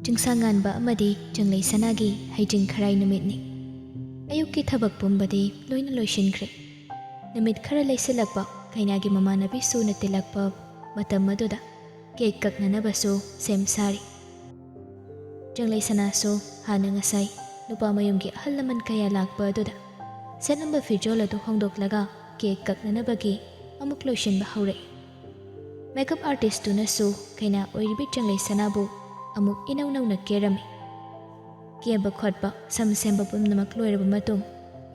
ꯆꯤꯡꯁꯥꯡꯉꯥꯟꯕ ꯑꯃꯗꯤ ꯆꯪꯂꯩ ꯁꯅꯥꯒꯤ ꯍꯩꯖꯤꯡ ꯈꯔꯥꯏ ꯅꯨꯃꯤꯠꯅꯤ꯫ ꯑꯌꯨꯛꯀꯤ ꯊꯕꯛ ꯄꯨꯝꯕꯗꯤ ꯂꯣꯏꯅ ꯂꯣꯏꯁꯤꯟꯈ꯭ꯔꯦ꯫ ꯅꯨꯃꯤꯠ ꯈꯔ ꯂꯩꯁꯤꯜꯂꯛꯄ ꯀꯩꯅꯥꯒꯤ ꯃꯃꯥꯟꯅꯕꯤ ꯁꯨꯅ ꯇꯤꯜꯂꯛꯄ ꯃꯇꯝ ꯑꯗꯨꯗ ꯀꯦꯛ ꯀꯛꯅꯅꯕꯁꯨ ꯁꯦꯝ ꯁꯥꯔꯤ꯫ ꯆꯪꯂꯩ ꯁꯅꯥꯁꯨ ꯍꯥꯟꯅ ꯉꯁꯥꯏ ꯅꯨꯄꯥ ꯃꯌꯨꯝꯒꯤ ꯑꯍꯜ ꯂꯃꯟ ꯀꯌꯥ ꯂꯥꯛꯄ ꯑꯗꯨꯗ ꯁꯦꯠꯂꯝꯕ ꯐꯤꯖꯣꯜ ꯑꯗꯨ ꯍꯣꯡꯗꯣꯛꯂꯒ ꯀꯦꯛ ꯀꯛꯅꯅꯕꯒꯤ ꯑꯃꯨꯛ ꯂꯣꯏꯁꯤꯟꯕ ꯍꯧꯔꯛꯏ꯫ ꯃꯦꯀꯞ ꯑꯥꯔꯇꯤꯁꯇꯨꯅꯁꯨ ꯀꯩꯅꯥ ꯑꯣꯏꯔꯤꯕꯤ ꯆꯪꯂꯩ ꯁꯅꯥꯕꯨ ꯑꯃꯨꯛ ꯏꯅꯧ ꯅꯧꯅ ꯀꯦꯔꯝꯃꯤ꯫ ꯀꯦꯕ ꯈꯣꯠꯄ ꯁꯝ ꯁꯦꯝꯕ ꯄꯨꯝꯅꯃꯛ ꯂꯣꯏꯔꯕ ꯃꯇꯨꯡ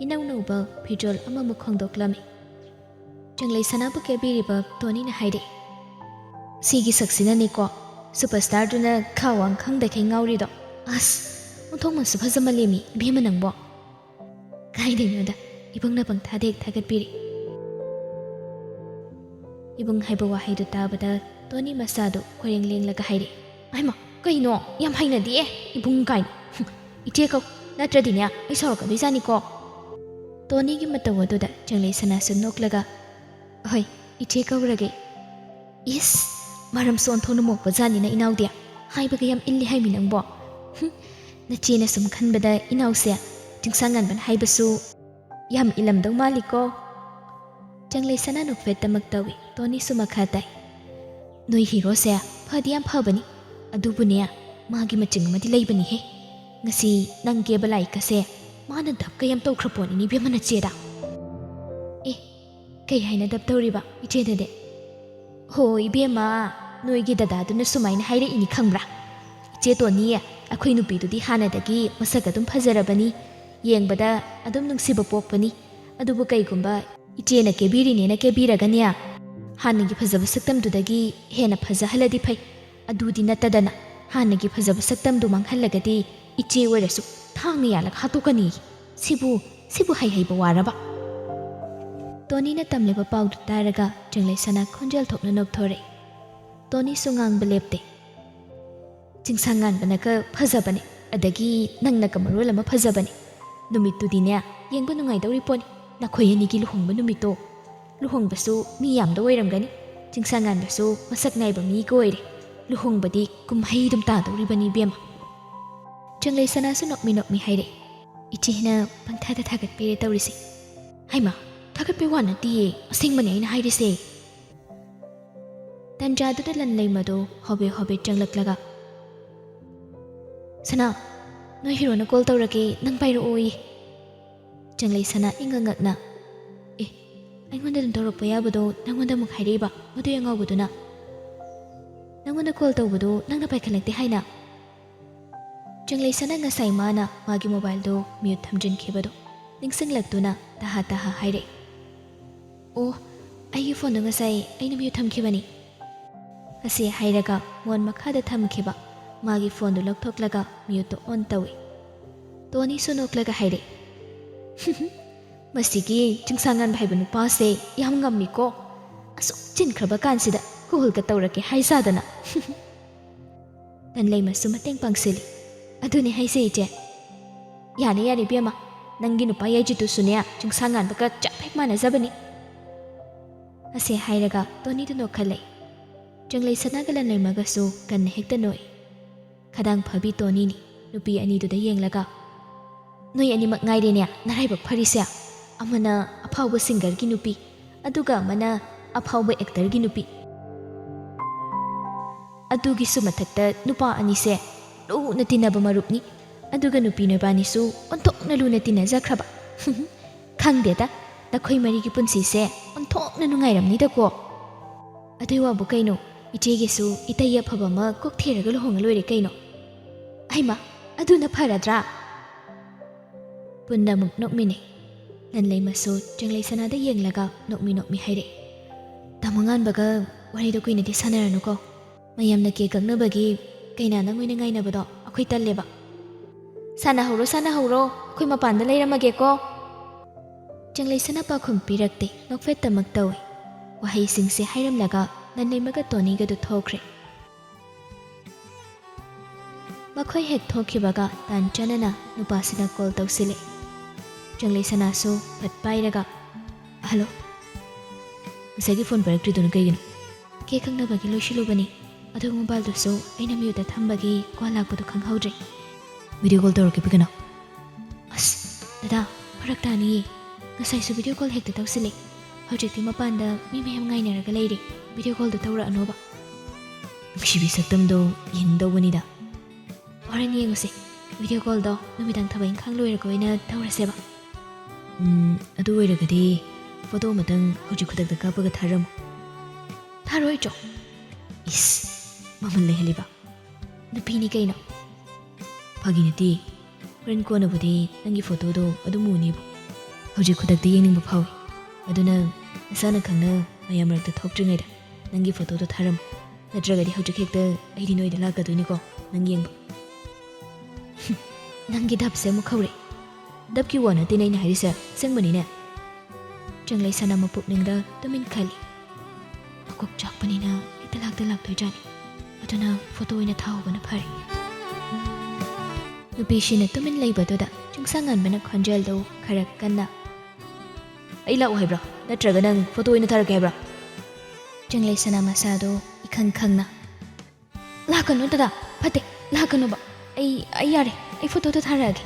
ꯏꯅꯧ ꯅꯧꯕ ꯐꯤꯖꯣꯜ ꯑꯃꯃꯨꯛ ꯍꯣꯡꯗꯣꯛꯂꯝꯃꯤ꯫ ꯆꯪꯂꯩ ꯁꯅꯥꯕꯨ ꯀꯦꯕꯤꯔꯤꯕ ꯇꯣꯅꯤꯅ ꯍꯥꯏꯔꯛꯏ, "ꯁꯤꯒꯤ ꯁꯛꯁꯤꯅꯅꯤꯀꯣ ꯁꯨꯄꯔꯁ꯭ꯇꯥꯔꯗꯨꯅ ꯈꯥ ꯋꯥꯡ ꯈꯪꯗꯈꯩ ꯉꯥꯎꯔꯤꯗꯣ꯫ ꯑꯁ ꯑꯣꯟꯊꯣꯛꯃꯟꯁꯨ ꯐꯖꯃꯜꯂꯦꯃꯤ ꯏꯕꯦꯝꯃ ꯅꯪꯕꯣ"꯫ ꯀꯥꯏꯗꯩꯅꯣꯗ, ꯏꯕꯨꯡꯅ ꯄꯪꯊꯥꯗ ꯍꯦꯛ ꯊꯥꯒꯠꯄꯤꯔꯤ꯫ ꯏꯕꯨꯡ ꯍꯥꯏꯕ ꯋꯥꯍꯩꯗꯨ ꯇꯥꯕꯗ ꯇꯣꯅꯤ ꯃꯆꯥꯗꯨ ꯈꯣꯏꯔꯦꯡ ꯂꯦꯡꯂꯒ ꯍꯥꯏꯔꯛꯏ, "ꯑꯩꯃ ꯀꯩꯅꯣ ꯌꯥꯝ ꯍꯩꯅꯗꯤꯌꯦ ꯏꯕꯨꯡ ꯀꯥꯏꯅ, ꯏꯆꯦ ꯀꯧ ꯅꯠꯇ꯭ꯔꯗꯤꯅꯦ ꯑꯩ ꯁꯥꯎꯔꯛꯀꯗꯣꯏꯖꯥꯅꯤꯀꯣ"꯫ ꯇꯣꯅꯤꯒꯤ ꯃꯇꯧ ꯑꯗꯨꯗ ꯆꯪꯂꯩ ꯁꯅꯥꯁꯨ ꯅꯣꯛꯂꯒ, "ꯑꯍꯣꯏ ꯏꯆꯦ ꯀꯧꯔꯒꯦ"꯫ "ꯏꯁ ꯃꯔꯝꯁꯨ ꯑꯣꯟꯊꯣꯛꯅ ꯃꯣꯛꯄ ꯖꯥꯠꯅꯤꯅ ꯏꯅꯥꯎꯗꯤ, ꯍꯥꯏꯕꯒ ꯌꯥꯝ ꯏꯜꯂꯤ ꯍꯥꯏꯃꯤ ꯅꯪꯕꯣ꯫ ꯅꯆꯦꯅ ꯁꯨꯝ ꯈꯟꯕꯗ ꯏꯅꯥꯎꯁꯦ ꯆꯤꯡꯁꯥꯡꯉꯥꯟꯕꯅ ꯍꯥꯏꯕꯁꯨ ꯌꯥꯝ ꯏꯜꯂꯝꯗꯧ ꯃꯥꯜꯂꯤꯀꯣ"꯫ ꯆꯪꯂꯩ ꯁꯅꯥ ꯅꯣꯛꯐꯦꯠꯇꯃꯛ ꯇꯧꯏ꯫ ꯇꯣꯅꯤꯁꯨ ꯃꯈꯥ ꯇꯥꯏ, "ꯅꯣꯏ ꯍꯤꯔꯣꯁꯦ ꯐꯗꯤ ꯌꯥꯝ ꯐꯕꯅꯤ, ꯑꯗꯨꯕꯨꯅꯦ ꯃꯥꯒꯤ ꯃꯆꯤꯡ ꯑꯃꯗꯤ ꯂꯩꯕꯅꯤꯍꯦ꯫ ꯉꯁꯤ ꯅꯪ ꯀꯦꯕ ꯂꯥꯛꯏꯀꯁꯦ ꯃꯥꯅ ꯗꯞꯀ ꯌꯥꯝ ꯇꯧꯈ꯭ꯔ ꯄꯣꯠꯅꯤꯅꯤ ꯏꯕꯦꯝꯃ ꯅꯆꯦꯗ"꯫ "ꯑꯦ ꯀꯩ ꯍꯥꯏꯅ ꯗꯞ ꯇꯧꯔꯤꯕ ꯏꯆꯦꯗꯗꯤ"? "ꯍꯣ ꯏꯕꯦꯝꯃ, ꯅꯣꯏꯒꯤ ꯗꯗꯥꯗꯨꯅ ꯁꯨꯃꯥꯏꯅ ꯍꯥꯏꯔꯛꯏꯅꯤ ꯈꯪꯕ꯭ꯔꯥ, ꯏꯆꯦ ꯇꯣꯅꯤ ꯑꯩꯈꯣꯏ ꯅꯨꯄꯤꯗꯨꯗꯤ ꯍꯥꯟꯅꯗꯒꯤ ꯃꯁꯛ ꯑꯗꯨꯝ ꯐꯖꯔꯕꯅꯤ, ꯌꯦꯡꯕꯗ ꯑꯗꯨꯝ ꯅꯨꯡꯁꯤꯕ ꯄꯣꯛꯄꯅꯤ, ꯑꯗꯨꯕꯨ ꯀꯩꯒꯨꯝꯕ ꯏꯆꯦꯅ ꯀꯦꯕꯤꯔꯤꯅꯦꯅ ꯀꯦꯕꯤꯔꯒꯅꯦ ꯍꯥꯟꯅꯒꯤ ꯐꯖꯕ ꯁꯛꯇꯝꯗꯨꯗꯒꯤ ꯍꯦꯟꯅ ꯐꯖꯍꯜꯂꯗꯤ ꯐꯩ, ꯑꯗꯨꯗꯤ ꯅꯠꯇꯗꯅ ꯍꯥꯟꯅꯒꯤꯐꯖꯕ ꯁꯛꯇꯝꯗꯨ ꯃꯥꯡꯍꯜꯂꯒꯗꯤ ꯏꯆꯦ ꯑꯣꯏꯔꯁꯨ ꯊꯥꯡꯅ ꯌꯥꯜꯂꯒ ꯍꯥꯠꯇꯣꯛꯀꯅꯤ꯫ ꯁꯤꯕꯨ ꯍꯩꯕ ꯋꯥꯔꯕ"꯫ ꯇꯣꯅꯤꯅ ꯇꯝꯂꯤꯕ ꯄꯥꯎꯗꯨ ꯇꯥꯔꯒ ꯆꯪꯂꯩ ꯁꯅꯥ ꯈꯣꯟꯖꯦꯜ ꯊꯣꯛꯅ ꯅꯣꯛꯊꯣꯔꯛꯏ꯫ ꯇꯣꯅꯤꯁꯨ ꯉꯥꯡꯕ ꯂꯦꯞꯇꯦ꯫ "ꯆꯤꯡꯁꯥꯡꯉꯥꯟꯕꯅꯒ ꯐꯖꯕꯅꯦ, ꯑꯗꯒꯤ ꯅꯪꯅꯒ ꯃꯔꯣꯜ ꯑꯃ ꯐꯖꯕꯅꯦ. ꯅꯨꯃꯤꯠꯇꯨꯗꯤꯅꯦ ꯌꯦꯡꯕ ꯅꯨꯡꯉꯥꯏꯗꯧꯔꯤ ꯄꯣꯠꯅꯤ, ꯅꯈꯣꯏ ꯑꯅꯤꯒꯤ ꯂꯨꯍꯣꯡꯕ ꯅꯨꯃꯤꯠꯇꯣ. ꯂꯨꯍꯣꯡꯕꯁꯨ ꯃꯤ ꯌꯥꯝꯗ ꯑꯣꯏꯔꯝꯒꯅꯤ, ꯆꯤꯡꯁꯥꯡꯉꯥꯟꯕꯁꯨ ꯃꯁꯛ ꯅꯥꯏꯕ ꯃꯤꯒ ꯑꯣꯏꯔꯦ. ꯂꯨꯍꯣꯡꯕꯗꯤ ꯀꯨꯝꯍꯩ ꯑꯗꯨꯝ ꯇꯥꯗꯧꯔꯤꯕꯅꯤ ꯏꯕꯦꯝꯃ"꯫ ꯆꯪꯂꯩ ꯁꯅꯥꯁꯨ ꯅꯣꯛꯃꯤ ꯅꯣꯛꯃꯤ ꯍꯥꯏꯔꯛꯏ, "ꯏꯆꯦꯅ ꯄꯪꯊꯥꯗ ꯊꯥꯒꯠꯄꯤꯔꯦ ꯇꯧꯔꯤꯁꯦ"꯫ "ꯍꯩꯃ ꯊꯥꯒꯠꯄꯩ ꯋꯥ ꯅꯠꯇꯤꯌꯦ, ꯑꯁꯦꯡꯕꯅꯦ ꯑꯩꯅ ꯍꯥꯏꯔꯤꯁꯦ"꯫ ꯇꯟꯖꯥꯗꯨꯗ ꯂꯟꯂꯩꯃꯗꯣ ꯍꯣꯕꯦ ꯍꯣꯕꯦ ꯆꯪꯂꯛꯂꯒ, "ꯁꯅꯥ ꯅꯣꯏ ꯍꯤꯔꯣꯅ ꯀꯣꯜ ꯇꯧꯔꯛꯀꯦ, ꯅꯪ ꯄꯥꯏꯔꯛꯑꯣꯌꯦ"꯫ ꯆꯪꯂꯩ ꯁꯅꯥ ꯏꯪꯉ ꯉꯛꯅ, "ꯑꯦ ꯑꯩꯉꯣꯟꯗ ꯑꯗꯨꯝ ꯇꯧꯔꯛꯄ ꯌꯥꯕꯗꯣ ꯅꯪꯉꯣꯟꯗ ꯑꯃꯨꯛ ꯍꯥꯏꯔꯛꯏꯕ ꯃꯗꯨꯏ ꯑꯉꯥꯎꯕꯗꯨꯅ? ꯅꯪꯉꯣꯟꯗ ꯀꯣꯜ ꯇꯧꯕꯗꯣ ꯅꯪꯅ ꯄꯥꯏꯈꯠꯂꯛꯇꯦ ꯍꯥꯏꯅ"꯫ ꯆꯪꯂꯩ ꯁꯅꯥ ꯉꯁꯥꯏ ꯃꯥꯅ ꯃꯥꯒꯤ ꯃꯣꯕꯥꯏꯜꯗꯣ ꯃ꯭ꯌꯨꯠ ꯊꯝꯖꯤꯟꯈꯤꯕꯗꯣ ꯅꯤꯡꯁꯤꯡꯂꯛꯇꯨꯅ ꯇꯍꯥ ꯇꯍꯥ ꯍꯥꯏꯔꯛꯏ, "ꯑꯣ ꯑꯩꯒꯤ ꯐꯣꯟꯗꯣ ꯉꯁꯥꯏ ꯑꯩꯅ ꯃ꯭ꯌꯨꯠ ꯊꯝꯈꯤꯕꯅꯤ"꯫ ꯑꯁꯤ ꯍꯥꯏꯔꯒ ꯃꯣꯟ ꯃꯈꯥꯗ ꯊꯝꯈꯤꯕ ꯃꯥꯒꯤ ꯐꯣꯟꯗꯨ ꯂꯧꯊꯣꯛꯂꯒ ꯃ꯭ꯌꯨꯠꯇꯨ ꯑꯣꯟ ꯇꯧꯏ꯫ ꯇꯣꯅꯤꯁꯨ ꯅꯣꯛꯂꯒ ꯍꯥꯏꯔꯛꯏ, "ꯃꯁꯤꯒꯤ ꯆꯤꯡꯁꯥꯡꯉꯥꯟꯕ ꯍꯥꯏꯕ ꯅꯨꯄꯥꯁꯦ ꯌꯥꯝ ꯉꯝꯃꯤꯀꯣ, ꯑꯁꯨꯛ ꯆꯤꯟꯈ꯭ꯔꯕ ꯀꯥꯟꯁꯤꯗ ꯀꯣꯜꯒ ꯇꯧꯔꯛꯀꯦ ꯍꯥꯏꯖꯥꯗꯅ"꯫ ꯂꯟꯂꯩꯃꯁꯨ ꯃꯇꯦꯡ ꯄꯥꯡꯁꯤꯜꯂꯤ, "ꯑꯗꯨꯅꯦ ꯍꯥꯏꯁꯦ ꯏꯆꯦ"꯫ "ꯌꯥꯔꯦ ꯌꯥꯔꯦ ꯏꯕꯦꯝꯃ, ꯅꯪꯒꯤ ꯅꯨꯄꯥ ꯌꯥꯏꯖꯤꯠꯇꯨꯁꯨꯅꯦ ꯆꯤꯡꯁꯥꯡꯉꯥꯟꯕꯒ ꯆꯞ ꯍꯦꯛ ꯃꯥꯟꯅꯖꯕꯅꯤ"꯫ ꯑꯁꯤ ꯍꯥꯏꯔꯒ ꯇꯣꯅꯤꯗꯨ ꯅꯣꯛꯈꯠꯂꯛꯏ꯫ ꯆꯪꯂꯩ ꯁꯅꯥꯒ ꯂꯟꯂꯩꯃꯒꯁꯨ ꯀꯟꯅ ꯍꯦꯛꯇ ꯅꯣꯛꯏ꯫ ꯈꯗꯥꯡ ꯐꯕꯤ ꯇꯣꯅꯤꯅꯤ ꯅꯨꯄꯤ ꯑꯅꯤꯗꯨꯗ ꯌꯦꯡꯂꯒ, "ꯅꯣꯏ ꯑꯅꯤꯃꯛ ꯉꯥꯏꯔꯦꯅꯦ ꯅꯔꯥꯏꯕꯛ ꯐꯔꯤꯁꯦ, ꯑꯃꯅ ꯑꯐꯥꯎꯕ ꯁꯤꯡꯒꯔꯒꯤ ꯅꯨꯄꯤ, ꯑꯗꯨꯒ ꯑꯃꯅ ꯑꯐꯥꯎꯕ ꯑꯦꯛꯇꯔꯒꯤ ꯅꯨꯄꯤ. ꯑꯗꯨꯒꯤꯁꯨ ꯃꯊꯛꯇ ꯅꯨꯄꯥ ꯑꯅꯤꯁꯦ ꯂꯨꯅ ꯇꯤꯟꯅꯕ ꯃꯔꯨꯞꯅꯤ, ꯑꯗꯨꯒ ꯅꯨꯄꯤ ꯅꯣꯏꯕꯥꯅꯤꯁꯨ ꯑꯣꯟꯊꯣꯛꯅ ꯂꯨꯅ ꯇꯤꯟꯅꯖꯈ꯭ꯔꯕ. ꯈꯪꯗꯦꯗ, ꯅꯈꯣꯏ ꯃꯔꯤꯒꯤ ꯄꯨꯟꯁꯤꯁꯦ ꯑꯣꯟꯊꯣꯛꯅ ꯅꯨꯡꯉꯥꯏꯔꯝꯅꯤꯗꯀꯣ. ꯑꯗꯨꯏ ꯋꯥꯕꯨ ꯀꯩꯅꯣ, ꯏꯆꯦꯒꯤꯁꯨ ꯏꯇꯩ ꯑꯐꯕ ꯑꯃ ꯀꯣꯛ ꯊꯤꯔꯒ ꯂꯨꯍꯣꯡꯉ ꯂꯣꯏꯔꯦ ꯀꯩꯅꯣ"꯫ "ꯍꯩꯃ ꯑꯗꯨꯅ ꯐꯔꯗ꯭ꯔꯥ"꯫ ꯄꯨꯟꯅ ꯑꯃꯨꯛ ꯅꯣꯛꯃꯤꯟꯅꯩ꯫ ꯂꯟꯂꯩꯃꯁꯨ ꯆꯪꯂꯩ ꯁꯅꯥꯗ ꯌꯦꯡꯂꯒ ꯅꯣꯛꯃꯤ ꯅꯣꯛꯃꯤ ꯍꯥꯏꯔꯛꯏ, "ꯇꯥꯃꯣ ꯉꯥꯟꯕꯒ ꯋꯥꯔꯤꯗꯣ ꯀꯨꯏꯅꯗꯤ ꯁꯥꯟꯅꯔꯅꯨꯀꯣ. ꯃꯌꯥꯝꯅ ꯀꯦꯛ ꯀꯛꯅꯕꯒꯤ ꯀꯩꯅꯥ ꯅꯪ ꯑꯣꯏꯅ ꯉꯥꯏꯅꯕꯗꯣ ꯑꯩꯈꯣꯏ ꯇꯜꯂꯦꯕ". "ꯁꯥꯟꯅꯍꯧꯔꯣ ꯁꯥꯟꯅꯍꯧꯔꯣ, ꯑꯩꯈꯣꯏ ꯃꯄꯥꯟꯗ ꯂꯩꯔꯝꯃꯒꯦꯀꯣ". ꯆꯪꯂꯩ ꯁꯅꯥ ꯄꯥꯎꯈꯨꯝ ꯄꯤꯔꯛꯇꯦ, ꯅꯣꯛꯐꯦꯠꯇꯃꯛ ꯇꯧꯏ꯫ ꯋꯥꯍꯩꯁꯤꯡꯁꯦ ꯍꯥꯏꯔꯝꯂꯒ ꯂꯟꯂꯩꯃꯒ ꯇꯣꯅꯤꯒꯗꯨ ꯊꯣꯛꯈ꯭ꯔꯦ꯫ ꯃꯈꯣꯏ ꯍꯦꯛ ꯊꯣꯛꯈꯤꯕꯒ ꯇꯥꯟ ꯆꯥꯅꯅ ꯅꯨꯄꯥꯁꯤꯅ ꯀꯣꯜ ꯇꯧꯁꯤꯜꯂꯛꯏ꯫ ꯆꯪꯂꯩ ꯁꯅꯥꯁꯨ ꯐꯠ ꯄꯥꯏꯔꯒ, "ꯍꯜꯂꯣ, ꯉꯁꯥꯏꯒꯤ ꯐꯣꯟ ꯄꯥꯏꯔꯛꯇ꯭ꯔꯤꯗꯨꯅ ꯀꯩꯒꯤꯅꯣ"? "ꯀꯦꯛ ꯀꯛꯅꯕꯒꯤ ꯂꯣꯏꯁꯤꯜꯂꯨꯕꯅꯤ"꯫ ꯑꯗꯨ ꯃꯣꯕꯥꯏꯜꯗꯨꯁꯨ ꯑꯩꯅ ꯃ꯭ꯌꯨꯠꯇ ꯊꯝꯕꯒꯤ ꯀꯣꯜ ꯂꯥꯛꯄꯗꯨ ꯈꯪꯍꯧꯗ꯭ꯔꯦ ꯚꯤꯗꯤꯑꯣ ꯀꯣꯜ ꯇꯧꯔꯛꯀꯦ ꯄꯤꯒꯅꯣ ꯑꯁ ꯗꯗꯥ ꯐꯔꯛ ꯇꯥꯅꯤꯌꯦ ꯉꯁꯥꯏꯁꯨ ꯚꯤꯗꯤꯑꯣ ꯀꯣꯜ ꯍꯦꯛꯇ ꯇꯧꯁꯤꯜꯂꯦ ꯍꯧꯖꯤꯛꯇꯤ ꯃꯄꯥꯟꯗ ꯃꯤ ꯃꯌꯥꯝ ꯉꯥꯏꯅꯔꯒ ꯂꯩꯔꯦ ꯚꯤꯗꯤꯑꯣ ꯀꯣꯜꯗꯣ ꯇꯧꯔꯛꯑꯅꯣꯕ ꯅꯨꯡꯁꯤꯕꯤ ꯁꯛꯇꯝꯗꯣ ꯌꯦꯡꯗꯧꯕꯅꯤꯗ ꯍꯣꯔꯦꯟ ꯌꯦꯡꯉꯨꯁꯦ ꯚꯤꯗꯤꯑꯣ ꯀꯣꯜꯗꯣ ꯅꯨꯃꯤꯗꯥꯡ ꯊꯕꯛ ꯏꯪꯈꯥꯡ ꯂꯣꯏꯔꯒ ꯑꯣꯏꯅ ꯇꯧꯔꯁꯦꯕ ꯑꯗꯨ ꯑꯣꯏꯔꯒꯗꯤ ꯐꯣꯇꯣ ꯑꯃꯇꯪ ꯍꯧꯖꯤꯛ ꯈꯨꯗꯛꯇ ꯀꯥꯞꯄꯒ ꯊꯥꯔꯝꯃꯨ ꯊꯥꯔꯣꯏꯗ꯭ꯔꯣ 이스 ꯃꯃꯜ ꯂꯩꯍꯜꯂꯤꯕ ꯅꯨꯄꯤꯅꯤ ꯀꯩꯅꯣ ꯐꯥꯒꯤ ꯅꯠꯇꯦ ꯍꯣꯔꯦꯟ ꯀꯣꯟꯅꯕꯨꯗꯤ ꯅꯪꯒꯤ ꯐꯣꯇꯣꯗꯣ ꯑꯗꯨꯝ ꯎꯅꯤꯕ ꯍꯧꯖꯤꯛ ꯈꯨꯗꯛꯇ ꯌꯦꯡꯅꯤꯡꯕ ꯐꯥꯎꯏ ꯑꯗꯨꯅ ꯅꯁꯥꯅ ꯈꯪꯅ ꯃꯌꯥꯝ ꯃꯔꯛꯇ ꯊꯣꯛꯇ꯭ꯔꯤꯉꯩꯗ ꯅꯪꯒꯤ ꯐꯣꯇꯣꯗꯣ ꯊꯥꯔꯝꯃꯨ ꯅꯠꯇ꯭ꯔꯒꯗꯤ ꯍꯧꯖꯤꯛ ꯍꯦꯛꯇ ꯑꯩꯗꯤ ꯅꯣꯏꯗ ꯂꯥꯛꯀꯗꯣꯏꯅꯤꯀꯣ ꯅꯪ ꯌꯦꯡꯕ ꯅꯪꯒꯤ ꯗꯞꯁꯦ ꯑꯃꯨꯛ ꯍꯧꯔꯦ ꯗꯞꯀꯤ ꯋꯥ ꯅꯠꯇꯦꯅꯦ ꯑꯩꯅ ꯍꯥꯏꯔꯤꯁꯦ ꯑꯁꯦꯡꯕꯅꯤꯅꯦ ꯆꯪꯂꯩ ꯁꯅꯥꯃ ꯄꯨꯛꯅꯤꯡꯗ ꯇꯨꯃꯤꯟ ꯈꯜꯂꯤ ꯃꯀꯣꯛ ꯆꯥꯛꯄꯅꯤꯅ ꯍꯦꯛꯇ ꯂꯥꯛꯇꯣꯏꯖꯥꯠꯅꯤ ꯑꯗꯨꯅ ꯐꯣꯇꯣ ꯑꯣꯏꯅ ꯊꯥꯍꯧꯕꯅ ꯐꯔꯦ ꯅꯨꯄꯤꯁꯤꯅ ꯇꯨꯃꯤꯟ ꯂꯩꯕꯗꯨꯗ ꯆꯤꯡꯁꯥꯡꯉꯟꯕꯅ ꯈꯣꯟꯖꯦꯜꯗꯨ ꯈꯔ ꯀꯟꯅ ꯑꯩ ꯂꯥꯛꯎ ꯍꯥꯏꯕ꯭ꯔꯥ ꯅꯠꯇ꯭ꯔꯒ ꯅꯪ ꯐꯣꯇꯣ ꯑꯣꯏꯅ ꯊꯥꯔꯛꯀꯦ ꯍꯥꯏꯕ꯭ꯔꯥ ꯆꯪꯂꯩ ꯁꯅꯥ ꯃꯁꯥꯗꯣ ꯏꯈꯪ ꯈꯪꯅ ꯂꯥꯛꯀꯅꯨ ꯗꯗꯥ ꯐꯠꯇꯦ ꯂꯥꯛꯀꯅꯨꯕ ꯑꯩ ꯌꯥꯔꯦ ꯑꯩ ꯐꯣꯇꯣꯗꯣ ꯊꯥꯔꯛꯑꯒꯦ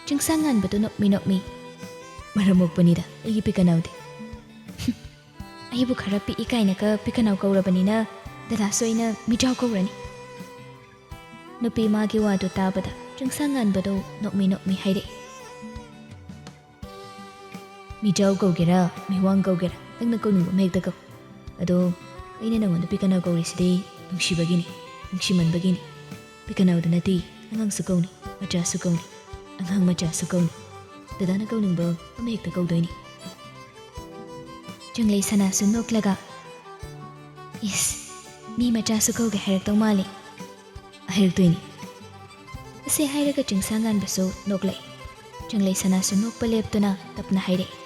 ꯆꯤꯡꯁꯥꯡꯉꯟꯕꯗꯨ ꯅꯣꯛꯃꯤ ꯃꯔꯝ ꯃꯣꯛꯄꯅꯤꯗ ꯑꯩꯒꯤ ꯄꯤꯀꯅꯥꯎꯗꯤ ꯑꯩꯕꯨ ꯈꯔ ꯄꯤꯛꯏ ꯀꯥꯏꯅꯒ ꯄꯤꯀꯅꯥꯎ ꯀꯧꯔꯕꯅꯤꯅ ꯗꯗꯥꯁꯨ ꯑꯩꯅ ꯃꯤꯖꯥꯎ ꯀꯧꯔꯅꯤ ꯅꯨꯄꯤ ꯃꯥꯒꯤ ꯋꯥꯗꯨ ꯇꯥꯕꯗ ꯆꯤꯡꯁꯥꯡꯉꯟꯕꯗꯨ ꯅꯣꯛꯃꯤ ꯍꯥꯏꯔꯛꯏ ꯃꯤꯖꯥꯎ ꯀꯧꯒꯦꯔꯥ ꯃꯤꯋꯥꯡ ꯀꯧꯒꯦꯔꯥ ꯅꯪꯅ ꯀꯧꯅꯤꯡꯕ ꯑꯃ ꯍꯦꯛꯇ ꯀꯧ ꯑꯗꯣ ꯑꯩꯅ ꯅꯪꯉꯣꯟꯗ ꯄꯤꯀꯅꯥꯎ ꯀꯧꯔꯤꯁꯤꯗꯤ ꯅꯨꯡꯁꯤꯕꯒꯤꯅꯤ ꯅꯨꯡꯁꯤꯃꯟꯕꯒꯤꯅꯤ ꯄꯤꯀꯅꯥꯎꯗ ꯅꯠꯇꯦ ꯑꯉꯥꯡꯁꯨ ꯀꯧꯅꯤ ꯃꯆꯥꯁꯨ ꯀꯧꯅꯤ ꯑꯉꯥꯡ ꯃꯆꯥꯁꯨ ꯀꯧꯅꯤ ꯗꯗꯥꯅ ꯀꯧꯅꯤꯡꯕ ꯑꯃ ꯍꯦꯛꯇ ꯀꯧꯗꯣꯏꯅꯤ ꯆꯪꯂꯩ ꯁꯅꯥꯁꯨ ꯅꯣꯛꯂꯒ ꯏꯁ ꯃꯤ ꯃꯆꯥꯁꯨ ꯀꯧꯒꯦ ꯍꯥꯏꯔꯛꯇꯧ ꯃꯥꯜꯂꯤ ꯍꯥꯏꯔꯛꯇꯣꯏꯅꯤ ꯑꯁꯤ ꯍꯥꯏꯔꯒ ꯆꯤꯡꯁꯥꯡꯉꯟꯕꯁꯨ ꯅꯣꯛꯂꯛꯏ ꯆꯪꯂꯩ ꯁꯅꯥꯁꯨ ꯅꯣꯛꯄ ꯂꯦꯞꯇꯨꯅ ꯇꯞꯅ ꯍꯥꯏꯔꯛꯏ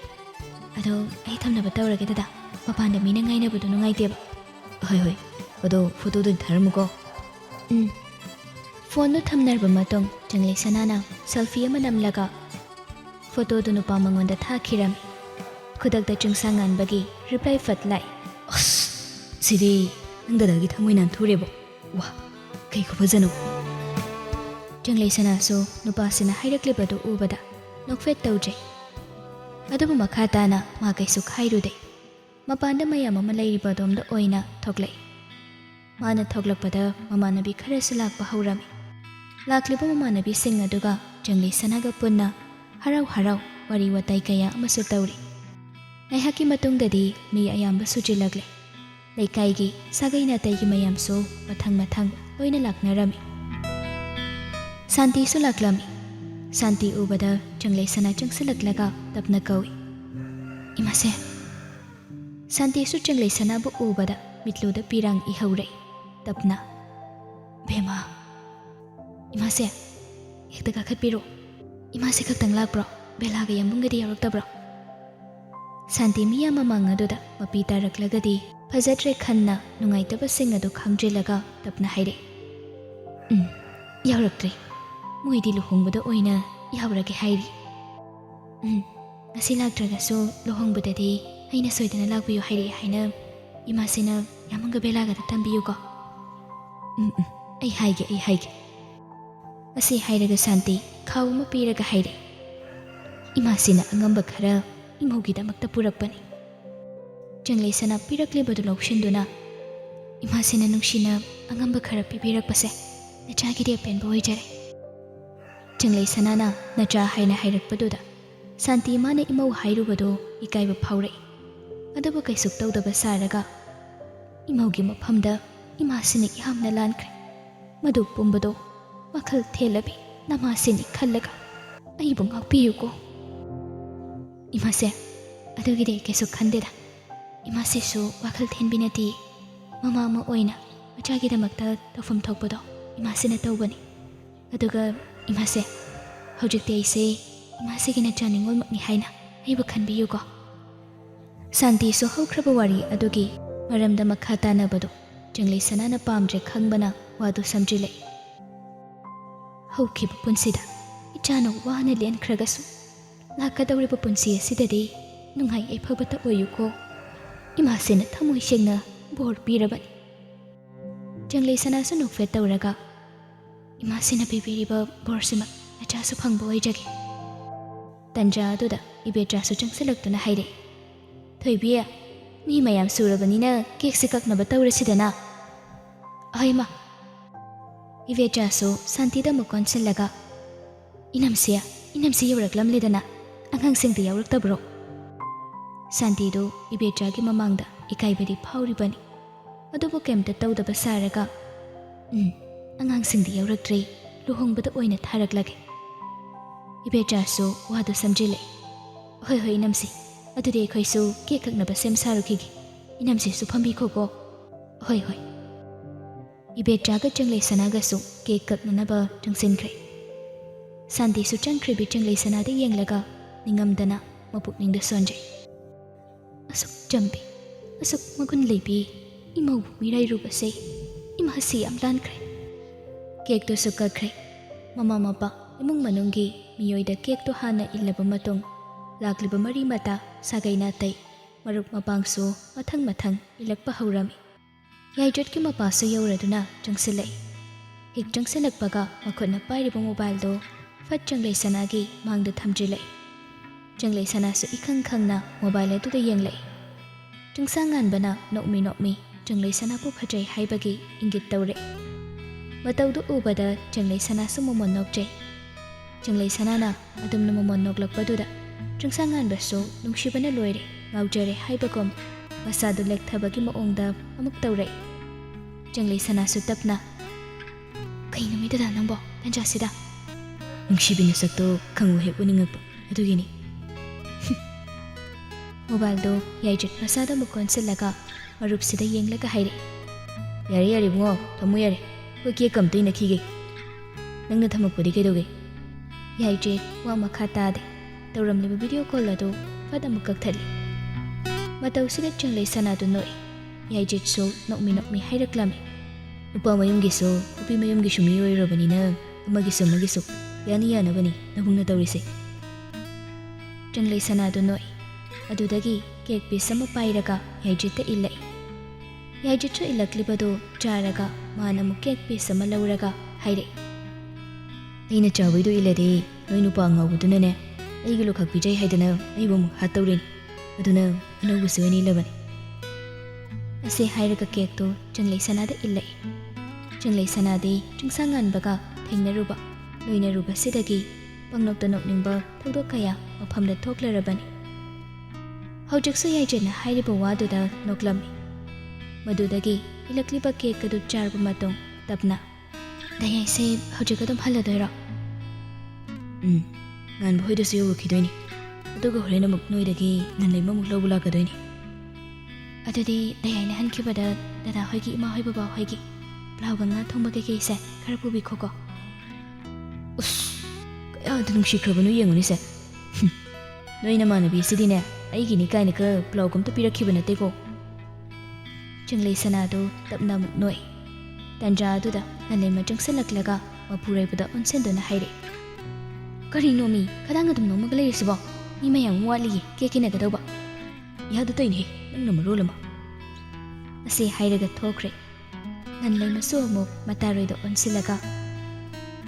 ꯑꯗꯣ ꯑꯩ ꯊꯝꯅꯕ ꯇꯧꯔꯒꯦ ꯗꯗꯥ ꯃꯄꯥꯟꯗ ꯃꯤꯅ ꯉꯥꯏꯅꯕꯗꯣ ꯅꯨꯡꯉꯥꯏꯇꯦꯕ ꯍꯣꯏ ꯑꯗꯣ ꯐꯣꯇꯣꯗꯣ ꯊꯥꯔꯝꯃꯨꯀꯣ ꯐꯣꯟꯗꯨ ꯊꯝꯅꯔꯕ ꯃꯇꯨꯡ ꯆꯪꯂꯩ ꯁꯅꯥꯅ ꯁꯦꯜꯐꯤ ꯑꯃ ꯅꯝꯂꯒ ꯐꯣꯇꯣꯗꯨ ꯅꯨꯄꯥ ꯃꯉꯣꯟꯗ ꯊꯥꯈꯤꯔꯝꯃꯤ ꯈꯨꯗꯛꯇ ꯆꯤꯡꯁꯥꯡꯉꯟꯕꯒꯤ ꯔꯤꯄ꯭ꯂꯥꯏ ꯐꯠ ꯂꯥꯛꯏ ꯑꯁ ꯁꯤꯗꯤ ꯅꯪ ꯗꯗꯥꯒꯤ ꯊꯃꯣꯏ ꯅꯥꯟꯊꯨꯔꯦꯕꯣ ꯋꯥ ꯀꯩ ꯈꯨꯐꯖꯅꯣ ꯆꯪꯂꯩ ꯁꯅꯥꯁꯨ ꯅꯨꯄꯥꯁꯤꯅ ꯍꯥꯏꯔꯛꯂꯤꯕꯗꯨ ꯎꯕꯗ ꯅꯣꯛꯐꯦꯠ ꯇꯧꯖꯩ ꯑꯗꯨꯕꯨ ꯃꯈꯥ ꯇꯥꯅ ꯃꯥ ꯀꯩꯁꯨ ꯈꯥꯏꯔꯨꯗꯦ ꯃꯄꯥꯟꯗ ꯃꯌꯥꯝ ꯑꯃ ꯂꯩꯔꯤꯕ ꯑꯗꯣꯝꯗ ꯑꯣꯏꯅ ꯊꯣꯛꯂꯛꯏ ꯃꯥꯅ ꯊꯣꯛꯂꯛꯄꯗ ꯃꯃꯥꯟꯅꯕꯤ ꯈꯔꯁꯨ ꯂꯥꯛꯄ ꯍꯧꯔꯝꯃꯤ ꯂꯥꯛꯂꯤꯕ ꯃꯃꯥꯟꯅꯕꯤꯁꯤꯡ ꯑꯗꯨꯒ ꯆꯪꯂꯩ ꯁꯅꯥꯒ ꯄꯨꯟꯅ ꯍꯔꯥꯎ ꯋꯥꯔꯤ ꯋꯥꯇꯥꯏ ꯀꯌꯥ ꯑꯃꯁꯨ ꯇꯧꯔꯤ ꯉꯥꯏꯍꯥꯛꯀꯤ ꯃꯇꯨꯡꯗꯗꯤ ꯃꯤ ꯑꯌꯥꯝꯕ ꯁꯨꯖꯤꯜꯂꯛꯂꯦ ꯂꯩꯀꯥꯏꯒꯤ ꯁꯥꯒꯩ ꯅꯥꯇꯩꯒꯤ ꯃꯌꯥꯝꯁꯨ ꯃꯊꯪ ꯂꯣꯏꯅ ꯂꯥꯛꯅꯔꯝꯃꯤ ꯁꯥꯟꯇꯤꯁꯨ ꯂꯥꯛꯂꯝꯃꯤ ꯁꯥꯟꯇꯤ ꯎꯕꯗ ꯆꯪꯂꯩ ꯁꯅꯥ ꯆꯪꯁꯤꯜꯂꯛꯂꯒ ꯇꯞꯅ ꯀꯧꯏ ꯏꯃꯥꯁꯦ ꯁꯥꯟꯇꯤꯁꯨ ꯆꯪꯂꯩ ꯁꯅꯥꯕꯨ ꯎꯕꯗ ꯃꯤꯠꯂꯨꯗ ꯄꯤꯔꯥꯡ ꯏꯍꯧꯔꯛꯏ ꯇꯞꯅ ꯕꯦꯃꯥ ꯏꯃꯥꯁꯦ ꯍꯦꯛꯇ ꯀꯥꯈꯠꯄꯤꯔꯣ ꯏꯃꯥꯁꯦ ꯈꯛꯇꯪ ꯂꯥꯛꯄ꯭ꯔꯣ ꯕꯦꯂꯥꯒ ꯌꯥꯝꯕꯨꯡꯒꯗꯤ ꯌꯥꯎꯔꯛꯇꯕ꯭ꯔꯣ ꯁꯥꯟꯇꯤ ꯃꯤꯌꯥꯝ ꯃꯃꯥꯡ ꯑꯗꯨꯗ ꯃꯄꯤ ꯇꯥꯔꯛꯂꯒꯗꯤ ꯐꯖꯗ꯭ꯔꯦ ꯈꯟꯅ ꯅꯨꯡꯉꯥꯏꯇꯕꯁꯤꯡ ꯑꯗꯨ ꯈꯪꯖꯤꯜꯂꯒ ꯇꯞꯅ ꯍꯥꯏꯔꯛꯏ ꯌꯥꯎꯔꯛꯇ꯭ꯔꯤ ꯃꯣꯏꯗꯤ ꯂꯨꯍꯣꯡꯕꯗ ꯑꯣꯏꯅ ꯌꯥꯎꯔꯒꯦ ꯍꯥꯏꯔꯤ ꯉꯁꯤ ꯂꯥꯛꯇ꯭ꯔꯒꯁꯨ ꯂꯨꯍꯣꯡꯕꯗꯗꯤ ꯑꯩꯅ ꯁꯣꯏꯗꯅ ꯂꯥꯛꯄꯤꯌꯨ ꯍꯥꯏꯔꯛꯏ ꯍꯥꯏꯅ ꯏꯃꯥꯁꯤꯅ ꯌꯥꯝꯕꯨꯡꯒ ꯕꯦꯂꯥꯒꯗ ꯇꯝꯕꯤꯌꯨꯀꯣ ꯑꯩ ꯍꯥꯏꯒꯦ ꯑꯁꯤ ꯍꯥꯏꯔꯒ ꯁꯥꯟꯇꯤ ꯈꯥꯎ ꯑꯃ ꯄꯤꯔꯒ ꯍꯥꯏꯔꯛꯏ ꯏꯃꯥꯁꯤꯅ ꯑꯉꯝꯕ ꯈꯔ ꯏꯃꯧꯒꯤꯗꯃꯛꯇ ꯄꯨꯔꯛꯄꯅꯤ ꯆꯪꯂꯩ ꯁꯅꯥ ꯄꯤꯔꯛꯂꯤꯕꯗꯨ ꯂꯧꯁꯤꯟꯗꯨꯅ ꯏꯃꯥꯁꯤꯅ ꯅꯨꯡꯁꯤꯅ ꯑꯉꯝꯕ ꯈꯔ ꯄꯤꯕꯤꯔꯛꯄꯁꯦ ꯅꯆꯥꯒꯤꯗꯤ ꯑꯄꯦꯟꯕ ꯑꯣꯏꯖꯔꯦ ꯆꯪꯂꯩ ꯁꯅꯥꯅ ꯅꯆꯥ ꯍꯥꯏꯅ ꯍꯥꯏꯔꯛꯄꯗꯨꯗ ꯁꯥꯟꯇꯤ ꯃꯥꯅ ꯏꯃꯧ ꯍꯥꯏꯔꯨꯕꯗꯨ ꯏꯀꯥꯏꯕ ꯐꯥꯎꯔꯛꯏ ꯑꯗꯨꯕꯨ ꯀꯩꯁꯨ ꯇꯧꯗꯕ ꯁꯥꯔꯒ ꯏꯃꯧꯒꯤ ꯃꯐꯝꯗ ꯏꯃꯥꯁꯤꯅ ꯌꯥꯝꯅ ꯂꯥꯟꯈ꯭ꯔꯦ ꯃꯗꯨ ꯄꯨꯝꯕꯗꯣ ꯋꯥꯈꯜ ꯊꯦꯜꯂꯕꯤ ꯅꯃꯥꯁꯤꯅꯤ ꯈꯜꯂꯒ ꯑꯩꯕꯨ ꯉꯥꯛꯄꯤꯌꯨꯀꯣ ꯏꯃꯥꯁꯦ ꯑꯗꯨꯒꯤꯗꯤ ꯀꯩꯁꯨ ꯈꯟꯗꯦꯗ ꯏꯃꯥꯁꯤꯁꯨ ꯋꯥꯈꯜ ꯊꯦꯟꯕꯤ ꯅꯠꯇꯦ ꯃꯃꯥ ꯑꯃ ꯑꯣꯏꯅ ꯃꯆꯥꯒꯤꯗꯃꯛꯇ ꯇꯧꯐꯝ ꯊꯣꯛꯄꯗꯣ ꯏꯃꯥꯁꯤꯅ ꯇꯧꯕꯅꯤ ꯑꯗꯨꯒ ꯏꯃꯥꯁꯦ ꯍꯧꯖꯤꯛꯇꯤ ꯑꯩꯁꯦ ꯏꯃꯥꯁꯤꯒꯤ ꯅꯆꯥ ꯅꯤꯡꯉꯣꯜꯃꯛꯅꯤ ꯍꯥꯏꯅ ꯑꯩꯕꯨ ꯈꯟꯕꯤꯌꯨꯀꯣ ꯁꯥꯟꯇꯤꯁꯨ ꯍꯧꯈ꯭ꯔꯕ ꯋꯥꯔꯤ ꯑꯗꯨꯒꯤ ꯃꯔꯝꯗ ꯃꯈꯥ ꯇꯥꯅꯕꯗꯨ ꯆꯪꯂꯩ ꯁꯅꯥꯅ ꯄꯥꯝꯗ꯭ꯔꯦ ꯈꯪꯕꯅ ꯋꯥꯗꯨ ꯁꯝꯖꯤꯜꯂꯛꯏ ꯍꯧꯈꯤꯕ ꯄꯨꯟꯁꯤꯗ ꯏꯆꯥꯅ ꯋꯥꯅ ꯂꯦꯟꯈ꯭ꯔꯒꯁꯨ ꯂꯥꯛꯀꯗꯧꯔꯤꯕ ꯄꯨꯟꯁꯤ ꯑꯁꯤꯗꯗꯤ ꯅꯨꯡꯉꯥꯏ ꯌꯥꯏꯐꯕꯇ ꯑꯣꯏꯌꯨꯀꯣ ꯏꯃꯥꯁꯤꯅ ꯊꯃꯣꯏ ꯁꯦꯡꯅ ꯕꯣꯔ ꯄꯤꯔꯕꯅꯤ ꯆꯪꯂꯩ ꯁꯅꯥꯁꯨ ꯅꯣꯛꯐꯦꯠ ꯇꯧꯔꯒ ꯏꯃꯥꯁꯤꯅ ꯄꯤꯕꯤꯔꯤꯕ ꯕꯣꯔꯁꯤꯃꯛ ꯅꯆꯥꯁꯨ ꯐꯪꯕ ꯑꯣꯏꯖꯒꯦ꯫ ꯇꯟꯖꯥ ꯑꯗꯨꯗ ꯏꯕꯦꯆꯥꯁꯨ ꯆꯪꯁꯤꯜꯂꯛꯇꯨꯅ ꯍꯥꯏꯔꯛꯏ, ꯊꯣꯏꯕꯤ, ꯃꯤ ꯃꯌꯥꯝ ꯁꯨꯔꯕꯅꯤꯅ ꯀꯦꯛꯁꯦ ꯀꯛꯅꯕ ꯇꯧꯔꯁꯤꯗꯅ꯫ ꯑꯍꯩꯃ! ꯏꯕꯦꯆꯥꯁꯨ ꯁꯥꯟꯇꯤꯗ ꯑꯃꯨꯛ ꯀꯣꯟꯁꯤꯜꯂꯒ, ꯏꯅꯝꯁꯤ ꯌꯧꯔꯛꯂꯝꯂꯦꯗꯅ, ꯑꯉꯥꯡꯁꯤꯡꯗꯤ ꯌꯥꯎꯔꯛꯇꯕ꯭ꯔꯣ? ꯁꯥꯟꯇꯤꯗꯨ ꯏꯕꯦꯆꯥꯒꯤ ꯃꯃꯥꯡꯗ ꯏꯀꯥꯏꯕꯗꯤ ꯐꯥꯎꯔꯤꯕꯅꯤ, ꯑꯗꯨꯕꯨ ꯀꯩꯝꯇ ꯇꯧꯗꯕ ꯁꯥꯔꯒ, ꯑꯉꯥꯡꯁꯤꯡꯗꯤ ꯌꯥꯎꯔꯛꯇ꯭ꯔꯦ, ꯂꯨꯍꯣꯡꯕꯗ ꯑꯣꯏꯅ ꯊꯥꯔꯛꯂꯒꯦ꯫ ꯏꯕꯦꯆꯥꯁꯨ ꯋꯥꯗꯨ ꯁꯝꯖꯤꯜꯂꯛꯏ, ꯍꯣꯏ ꯏꯅꯝꯁꯤ, ꯑꯗꯨꯗꯤ ꯑꯩꯈꯣꯏꯁꯨ ꯀꯦꯛ ꯀꯛꯅꯕ ꯁꯦꯝ ꯁꯥꯔꯨꯈꯤꯒꯦ, ꯏꯅꯝꯁꯤꯁꯨ ꯐꯝꯕꯤꯈꯣꯀꯣ꯫ ꯍꯣꯏ꯫ ꯏꯕꯦꯆꯥꯒ ꯆꯪꯂꯩ ꯁꯅꯥꯒꯁꯨ ꯀꯦꯛ ꯀꯛꯅꯅꯕ ꯆꯪꯁꯤꯟꯈ꯭ꯔꯦ꯫ ꯁꯥꯟꯇꯤꯁꯨ ꯆꯪꯈ꯭ꯔꯤꯕꯤ ꯆꯪꯂꯩ ꯁꯅꯥꯗ ꯌꯦꯡꯂꯒ ꯅꯤꯡꯉꯝꯗꯅ ꯃꯄꯨꯛꯅꯤꯡꯗ ꯁꯣꯟꯖꯩ꯫ ꯑꯁꯨꯛ ꯆꯝꯕꯤ, ꯑꯁꯨꯛ ꯃꯒꯨꯟ ꯂꯩꯕꯤ ꯏꯃꯧꯕꯨ ꯃꯤꯔꯥꯏꯔꯨꯕꯁꯦ ꯏꯃꯥꯁꯤ ꯌꯥꯝ ꯂꯥꯟꯈ꯭ꯔꯦ꯫ ꯀꯦꯛꯇꯨꯁꯨ ꯀꯛꯈ꯭ꯔꯦ꯫ ꯃꯃꯥ ꯃꯄꯥ ꯏꯃꯨꯡ ꯃꯅꯨꯡꯒꯤ ꯃꯤꯑꯣꯏꯗ ꯀꯦꯛꯇꯨ ꯍꯥꯟꯅ ꯏꯜꯂꯕ ꯃꯇꯨꯡ ꯂꯥꯛꯂꯤꯕ ꯃꯔꯤ ꯃꯇꯥ ꯁꯥꯒꯩ ꯅꯥꯇꯩ ꯃꯔꯨꯞ ꯃꯄꯥꯡꯁꯨ ꯃꯊꯪ ꯏꯜꯂꯛꯄ ꯍꯧꯔꯝꯃꯤ꯫ ꯌꯥꯏꯗ꯭ꯔꯠꯀꯤ ꯃꯄꯥꯁꯨ ꯌꯧꯔꯗꯨꯅ ꯆꯪꯁꯤꯜꯂꯛꯏ꯫ ꯍꯦꯛ ꯆꯪꯁꯤꯜꯂꯛꯄꯒ ꯃꯈꯨꯠꯅ ꯄꯥꯏꯔꯤꯕ ꯃꯣꯕꯥꯏꯜꯗꯣ ꯐꯠ ꯆꯪꯂꯩ ꯁꯅꯥꯒꯤ ꯃꯥꯡꯗ ꯊꯝꯖꯤꯜꯂꯛꯏ꯫ ꯆꯪꯂꯩ ꯁꯅꯥꯁꯨ ꯏꯈꯪ ꯈꯪꯅ ꯃꯣꯕꯥꯏꯜ ꯑꯗꯨꯗ ꯌꯦꯡꯂꯛꯏ꯫ ꯆꯤꯡꯁꯥ ꯉꯥꯟꯕꯅ ꯅꯣꯛꯃꯤ ꯆꯪꯂꯩ ꯁꯅꯥꯕꯨ ꯐꯖꯩ ꯍꯥꯏꯕꯒꯤ ꯏꯪꯒꯤꯠ ꯇꯧꯔꯛꯏ꯫ ꯃꯇꯧꯗꯨ ꯎꯕꯗ ꯆꯪꯂꯩ ꯁꯅꯥꯁꯨ ꯃꯃꯣꯟ ꯅꯣꯛꯆꯩ꯫ ꯆꯪꯂꯩ ꯁꯅꯥꯅ ꯑꯗꯨꯝꯅ ꯃꯃꯣꯟ ꯅꯣꯛꯂꯛꯄꯗꯨꯗ ꯆꯤꯡꯁꯥ ꯉꯥꯟꯕꯁꯨ ꯅꯨꯡꯁꯤꯕꯅ ꯂꯣꯏꯔꯦ, ꯉꯥꯎꯖꯔꯦ ꯍꯥꯏꯕꯒꯨꯝ ꯃꯁꯥꯗꯨ ꯂꯦꯛꯊꯕꯒꯤ ꯃꯑꯣꯡꯗ ꯑꯃꯨꯛ ꯇꯧꯔꯛꯏ꯫ ꯆꯪꯂꯩ ꯁꯅꯥꯁꯨ ꯇꯞꯅ, ꯀꯩ ꯅꯨꯃꯤꯠꯇꯗ ꯅꯪꯕꯣ ꯇꯟꯖꯥꯁꯤꯗ? ꯅꯨꯡꯁꯤꯕꯤ ꯅꯁꯛꯇꯣ ꯈꯪꯎ ꯍꯦꯛ ꯎꯅꯤꯡꯉꯛꯄ ꯑꯗꯨꯒꯤꯅꯤ꯫ ꯃꯣꯕꯥꯏꯜꯗꯣ ꯌꯥꯏꯗ꯭ꯔꯠ ꯃꯁꯥꯗ ꯑꯃꯨꯛ ꯀꯣꯟꯁꯤꯜꯂꯒ ꯃꯔꯨꯞꯁꯤꯗ ꯌꯦꯡꯂꯒ ꯍꯥꯏꯔꯛꯏ, ꯌꯥꯔꯦ ꯏꯕꯨꯡꯉꯣ, ꯊꯝꯃꯨ ꯌꯥꯔꯦ, ꯑꯩꯈꯣꯏ ꯀꯦꯛ ꯑꯝꯇ ꯏꯟꯅꯈꯤꯒꯦ꯫ ꯅꯪꯅ ꯊꯝꯃꯛꯄꯗꯤ ꯀꯩꯗꯧꯒꯦ? ꯌꯥꯏꯗ꯭ꯔꯠ ꯋꯥ ꯃꯈꯥ ꯇꯥꯗꯦ꯫ ꯇꯧꯔꯝꯂꯤꯕ ꯚꯤꯗꯤꯑꯣ ꯀꯣꯜ ꯑꯗꯨ ꯐꯠ ꯑꯃꯨꯛ ꯀꯛꯊꯠꯂꯤ꯫ ꯃꯇꯧꯁꯤꯗ ꯆꯪꯂꯩ ꯁꯅꯥꯗꯨ ꯅꯣꯛꯏ꯫ ꯌꯥꯏꯗ꯭ꯔꯠꯁꯨ ꯅꯣꯛꯃꯤ ꯍꯥꯏꯔꯛꯂꯝꯃꯤ, ꯅꯨꯄꯥ ꯃꯌꯨꯝꯒꯤꯁꯨ ꯅꯨꯄꯤ ꯃꯌꯨꯝꯒꯤꯁꯨ ꯃꯤ ꯑꯣꯏꯔꯕꯅꯤꯅ ꯑꯃꯒꯤꯁꯨ ꯌꯥꯅꯕꯅꯤ ꯅꯕꯨꯡꯅ ꯇꯧꯔꯤꯁꯦ꯫ ꯆꯪꯂꯩ ꯁꯅꯥꯗꯨ ꯅꯣꯛꯏ꯫ ꯑꯗꯨꯗꯒꯤ ꯀꯦꯛ ꯄꯤꯁ ꯑꯃ ꯄꯥꯏꯔꯒ ꯌꯥꯏꯗ꯭ꯔꯠꯇ ꯏꯜꯂꯛꯏ꯫ ꯌꯥꯏꯗ꯭ꯔꯠꯁꯨ ꯏꯜꯂꯛꯂꯤꯕꯗꯨ ꯆꯥꯔꯒ ꯃꯥꯅ ꯑꯃꯨꯛ ꯀꯦꯛ ꯄꯤꯁ ꯑꯃ ꯂꯧꯔꯒ ꯍꯥꯏꯔꯛꯏ, ꯑꯩꯅ ꯆꯥꯕꯩꯗꯨ ꯏꯜꯂꯗꯤ ꯅꯣꯏ ꯅꯨꯄꯥ ꯑꯉꯥꯎꯕꯗꯨꯅꯅꯦ ꯑꯩꯒꯤ ꯂꯨꯈꯛ ꯄꯤꯖꯩ ꯍꯥꯏꯗꯅ ꯑꯩꯕꯨ ꯑꯃꯨꯛ ꯍꯥꯠꯇꯧꯔꯤꯅꯤ, ꯑꯗꯨꯅ ꯑꯅꯧꯕꯁꯨ ꯑꯣꯏꯅ ꯏꯜꯂꯕꯅꯤ꯫ ꯑꯁꯤ ꯍꯥꯏꯔꯒ ꯀꯦꯛꯇꯨ ꯆꯪꯂꯩ ꯁꯅꯥꯗ ꯏꯜꯂꯛꯏ꯫ ꯆꯪꯂꯩ ꯁꯅꯥꯗꯤ ꯆꯤꯡꯁꯥ ꯉꯥꯟꯕꯒ ꯊꯦꯡꯅꯔꯨꯕ ꯂꯣꯏꯅꯔꯨꯕꯁꯤꯗꯒꯤ ꯄꯪꯅꯣꯛꯇ ꯅꯣꯛꯅꯤꯡꯕ ꯊꯧꯗꯣꯛ ꯀꯌꯥ ꯃꯐꯝꯗ ꯊꯣꯛꯂꯔꯕꯅꯤ꯫ ꯍꯧꯖꯤꯛꯁꯨ ꯌꯥꯏꯗ꯭ꯔꯠꯅ ꯍꯥꯏꯔꯤꯕ ꯋꯥꯗꯨꯗ ꯅꯣꯛꯂꯝꯃꯤ꯫ ꯃꯗꯨꯗꯒꯤ ꯏꯜꯂꯛꯂꯤꯕ ꯀꯦꯛ ꯑꯗꯨ ꯆꯥꯔꯕ ꯃꯇꯨꯡ ꯇꯞꯅ, ꯗꯌꯥꯏꯁꯦ ꯍꯧꯖꯤꯛ ꯑꯗꯨꯝ ꯍꯜꯂꯗꯣꯏꯔꯣ? ꯉꯥꯟꯕ ꯍꯣꯏꯗꯁꯨ ꯌꯧꯔꯛꯈꯤꯗꯣꯏꯅꯤ, ꯑꯗꯨꯒ ꯍꯣꯔꯦꯟ ꯑꯃꯨꯛ ꯅꯣꯏꯗꯒꯤ ꯅꯟꯂꯩꯃ ꯑꯃꯨꯛ ꯂꯧꯕ ꯂꯥꯛꯀꯗꯣꯏꯅꯤ꯫ ꯑꯗꯨꯗꯤ ꯗꯌꯥꯏꯅ ꯍꯟꯈꯤꯕꯗ ꯗꯗꯥ ꯍꯣꯏꯒꯤ ꯏꯃꯥ ꯍꯣꯏ ꯕꯕꯥ ꯍꯣꯏꯒꯤ ꯄ꯭ꯂꯥꯎꯒ ꯉꯥ ꯊꯣꯡꯕ ꯀꯩꯀꯩꯁꯦ ꯈꯔ ꯄꯨꯕꯤꯈꯣꯀꯣ꯫ ꯀꯌꯥꯗ ꯅꯨꯡꯁꯤꯈ꯭ꯔꯕꯅꯣ ꯌꯦꯡꯉꯨꯅꯤꯁꯦ꯫ ꯅꯣꯏ ꯅꯃꯥꯟꯅꯕꯤꯁꯤꯗꯤꯅꯦ ꯑꯩꯒꯤꯅꯤ ꯀꯥꯏꯅꯒ ꯄ꯭ꯂꯥꯎꯒ ꯄꯤꯔꯛꯈꯤꯕ ꯅꯠꯇꯦꯀꯣ꯫ ꯆꯪꯂꯩ ꯁꯅꯥꯗꯨ ꯇꯞꯅ ꯑꯃꯨꯛ ꯅꯣꯛꯏ꯫ ꯇꯟꯖꯥ ꯑꯗꯨꯗ ꯅꯟꯂꯩꯃ ꯆꯪꯁꯤꯜꯂꯛꯂꯒ ꯃꯄꯨꯔꯩꯕꯗ ꯑꯣꯟꯁꯤꯟꯗꯨꯅ ꯍꯥꯏꯔꯛꯏ, ꯀꯔꯤꯅꯣ ꯃꯤ ꯈꯗꯥꯡ ꯑꯗꯨꯝ ꯅꯣꯝꯃꯒ ꯂꯩꯔꯤꯁꯤꯕꯣ? ꯃꯤ ꯃꯌꯥꯝ ꯋꯥꯠꯂꯤꯌꯦ ꯀꯦꯛ ꯏꯟꯅꯒꯗꯧꯕ꯫ ꯌꯥꯗ ꯇꯧꯏꯅꯦꯍꯦ, ꯅꯪꯅ ꯃꯔꯣꯜ ꯑꯃ꯫ ꯑꯁꯤ ꯍꯥꯏꯔꯒ ꯊꯣꯛꯈ꯭ꯔꯦ꯫ ꯅꯟꯂꯩꯃꯁꯨ ꯑꯃꯨꯛ ꯃꯇꯥꯔꯣꯏꯗ ꯑꯣꯟꯁꯤꯜꯂꯒ,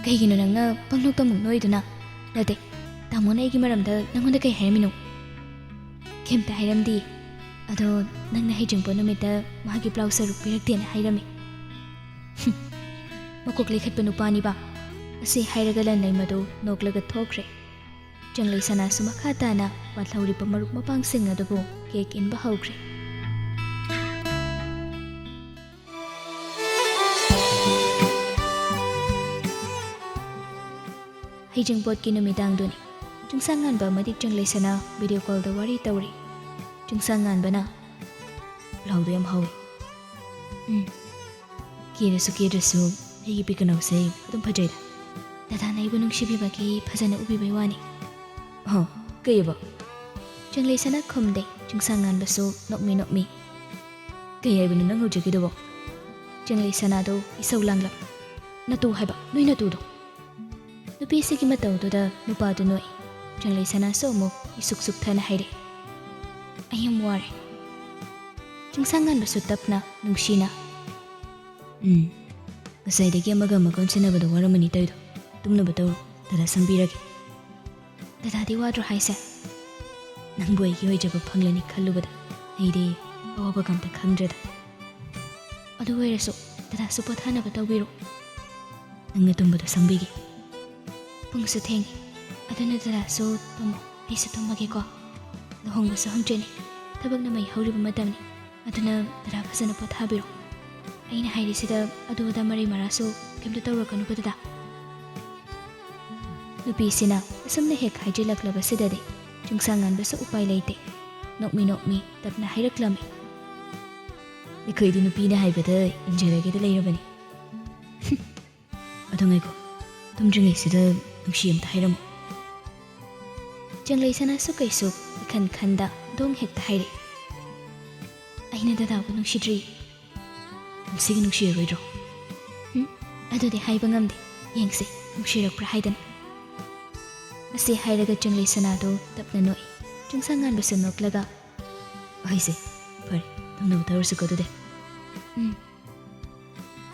ꯀꯩꯒꯤꯅꯣ ꯅꯪꯅ ꯄꯪꯅꯣꯛꯇ ꯑꯃꯨꯛ ꯅꯣꯛꯏꯗꯨꯅ? ꯅꯠꯇꯦ, ꯇꯥꯃꯣꯅ ꯑꯩꯒꯤ ꯃꯔꯝꯗ ꯅꯪꯉꯣꯟꯗ ꯀꯩ ꯍꯥꯏꯔꯝꯃꯤꯅꯣ? ꯀꯩꯝꯇ ꯍꯥꯏꯔꯝꯗꯤꯌꯦ, ꯑꯗꯣ ꯅꯪꯅ ꯍꯩꯖꯤꯡꯄꯣꯠ ꯅꯨꯃꯤꯠꯇ ꯃꯥꯒꯤ ꯄ꯭ꯂꯥꯎ ꯁꯔꯨꯛ ꯄꯤꯔꯛꯇꯦꯅ ꯍꯥꯏꯔꯝꯃꯤ꯫ ꯃꯀꯣꯛ ꯂꯩꯈꯠꯄ ꯅꯨꯄꯥꯅꯤꯕ꯫ ꯑꯁꯤ ꯍꯥꯏꯔꯒ ꯅꯟꯂꯩꯃꯗꯨ ꯅꯣꯛꯂꯒ ꯊꯣꯛꯈ꯭ꯔꯦ꯫ ꯆꯪꯂꯩ ꯁꯅꯥꯁꯨ ꯃꯈꯥ ꯇꯥꯅ ꯋꯥꯠꯍꯧꯔꯤꯕ ꯃꯔꯨꯞ ꯃꯄꯥꯡꯁꯤꯡ ꯑꯗꯨꯕꯨ ꯀꯦꯛ ꯏꯟꯕ ꯍꯧꯈ꯭ꯔꯦ꯫ ꯍꯩꯖꯤꯡꯄꯣꯠꯀꯤ ꯅꯨꯃꯤꯗꯥꯡꯗꯨꯅꯤ꯫ ꯆꯤꯡꯁꯥ ꯉꯥꯟꯕ ꯑꯃꯗꯤ ꯆꯪꯂꯩ ꯁꯅꯥ ꯚꯤꯗꯤꯑꯣ ꯀꯣꯜꯗ ꯋꯥꯔꯤ ꯇꯧꯔꯤ꯫ ꯆꯤꯡꯁꯥ ꯉꯥꯟꯕꯅ, ꯄ꯭ꯂꯥꯎꯗꯣ ꯌꯥꯝ ꯍꯥꯎꯏ꯫ ꯀꯦꯔꯁꯨ ꯑꯩꯒꯤ ꯄꯤꯀꯅꯧꯁꯦ ꯑꯗꯨꯝ ꯐꯖꯩꯗ꯫ ꯗꯗꯥꯅ ꯑꯩꯕꯨ ꯅꯨꯡꯁꯤꯕꯤꯕꯒꯤ ꯐꯖꯅ ꯎꯕꯤꯕꯩ ꯋꯥꯅꯤ꯫ ꯀꯩꯑꯕ? ꯆꯪꯂꯩ ꯁꯅꯥ ꯈꯨꯝꯗꯦ꯫ ꯆꯤꯡꯁꯥ ꯉꯥꯟꯕꯁꯨ ꯅꯣꯛꯃꯤ꯫ ꯀꯩ ꯍꯥꯏꯕꯅꯣ ꯅꯪ ꯍꯧꯖꯤꯛꯀꯤꯗꯨꯕꯣ? ꯆꯪꯂꯩ ꯁꯅꯥꯗꯣ ꯏꯁꯧ ꯂꯥꯡꯂꯛ, ꯅꯇꯨ ꯍꯥꯏꯕ, ꯅꯣꯏ ꯅꯇꯨꯗꯣ꯫ ꯅꯨꯄꯤꯁꯤꯒꯤ ꯃꯇꯧꯗꯨꯗ ꯅꯨꯄꯥꯗꯨ ꯅꯣꯛꯏ꯫ ꯆꯪꯂꯩ ꯁꯅꯥꯁꯨ ꯑꯃꯨꯛ ꯏꯁꯨꯛ ꯁꯨꯛꯊꯅ ꯍꯥꯏꯔꯛꯏ, ꯑꯩ ꯌꯥꯝ ꯋꯥꯔꯦ꯫ ꯆꯤꯡꯁꯥ ꯉꯥꯟꯕꯁꯨ ꯇꯞꯅ ꯅꯨꯡꯁꯤꯅ, Ngasayꯗꯒꯤ amaga amaga ꯆꯦꯟꯅꯕꯗ ꯋꯥꯔꯝꯃꯅꯤ ꯇꯧꯏꯗꯣ ꯇꯨꯝꯅꯕ ꯇꯧꯔꯣ ꯗꯗꯥ ꯁꯪꯕꯤꯔꯒꯦ ꯗꯗꯥꯗꯤ ꯋꯥꯗ꯭ꯔꯣ ꯍꯥꯏꯁꯦ ꯅꯪꯕꯨ ꯑꯩꯒꯤ ꯑꯣꯏꯖꯕ ꯐꯪꯂꯅꯤ ꯈꯜꯂꯨꯕꯗ ꯑꯩꯗꯤ ꯑꯋꯥꯕꯒ ꯑꯝꯇ ꯈꯪꯗ꯭ꯔꯦꯗ ꯑꯗꯨ ꯑꯣꯏꯔꯁꯨ ꯗꯗꯥꯁꯨ ꯄꯣꯊꯥꯅꯕ ꯇꯧꯕꯤꯔꯣ ꯅꯪꯅ ꯇꯨꯝꯕꯗꯣ ꯁꯪꯕꯤꯒꯦ ꯄꯨꯡꯁꯨ ꯊꯦꯡꯉꯤ ꯑꯗꯨꯅ ꯗꯗꯥꯁꯨ ꯇꯨꯝꯃꯣ ꯑꯩꯁꯨ ꯇꯨꯝꯃꯒꯦꯀꯣ ꯂꯨꯍꯣꯡꯕꯁꯨ ꯍꯪꯆꯤꯠꯅꯤ ꯊꯕꯛꯅ ꯃꯩ ꯍꯧꯔꯤꯕ ꯃꯇꯝꯅꯤ ꯑꯗꯨꯅ ꯗꯗꯥ ꯐꯖꯅ ꯄꯣꯊꯥꯕꯤꯔꯣ ꯑꯩꯅ ꯍꯥꯏꯔꯤꯁꯤꯗ ꯑꯗꯨ ꯑꯗꯥ ꯃꯔꯩ ꯃꯔꯥꯁꯨ ꯀꯩꯝꯇ ꯇꯧꯔꯛꯀꯅꯨꯀꯣ ꯗꯗꯥ ꯅꯨꯄꯤꯁꯤꯅ ꯑꯁꯨꯝꯅ ꯍꯦꯛ ꯍꯥꯏꯖꯤꯜꯂꯛꯂꯕꯁꯤꯗꯗꯤ ꯆꯤꯡꯁꯥꯡꯉꯥꯟꯕꯁꯨ ꯎꯄꯥꯏ ꯂꯩꯇꯦ ꯅꯣꯛꯃꯤ ꯅꯣꯛꯃꯤ ꯇꯞꯅ ꯍꯥꯏꯔꯛꯂꯝꯃꯤ ꯑꯩꯈꯣꯏꯗꯤ ꯅꯨꯄꯤꯅ ꯍꯥꯏꯕꯗ ꯏꯟꯖꯔꯒꯦꯗ ꯂꯩꯔꯕꯅꯤ ꯑꯗꯨ ꯉꯥꯏꯈꯣ ꯇꯨꯝꯗ꯭ꯔꯤꯉꯩꯁꯤꯗ ꯅꯨꯡꯁꯤ ꯑꯝꯇ ꯍꯥꯏꯔꯝꯃꯨ ꯆꯪꯂꯩꯁꯅꯥꯁꯨ ꯀꯩꯁꯨ ꯏꯈꯟ ꯈꯟꯗ ꯗꯣꯡ ꯍꯦꯛꯇ ꯍꯥꯏꯔꯛꯏ ꯑꯩꯅ ꯗꯗꯥꯕꯨ ꯅꯨꯡꯁꯤꯗ꯭ꯔꯤ ꯉꯁꯤꯒꯤ ꯅꯨꯡꯁꯤꯔꯔꯣꯏꯗ꯭ꯔꯣ ꯑꯗꯨꯗꯤ ꯍꯥꯏꯕ ꯉꯝꯗꯦ ꯌꯦꯡꯁꯤ ꯅꯨꯡꯁꯤꯔꯛꯄ꯭ꯔꯥ ꯍꯥꯏꯗꯅ ꯑꯁꯤ ꯍꯥꯏꯔꯒ ꯆꯪꯂꯩꯁꯅꯥꯗꯣ ꯇꯞꯅ ꯅꯣꯛꯏ ꯆꯤꯡꯁꯥꯡꯉꯥꯟꯕꯁꯨ ꯅꯣꯛꯂꯒ ꯑꯩꯁꯦ ꯐꯔꯦ ꯇꯨꯝꯅꯕ ꯇꯧꯔꯁꯤꯀꯣ ꯑꯗꯨꯗꯤ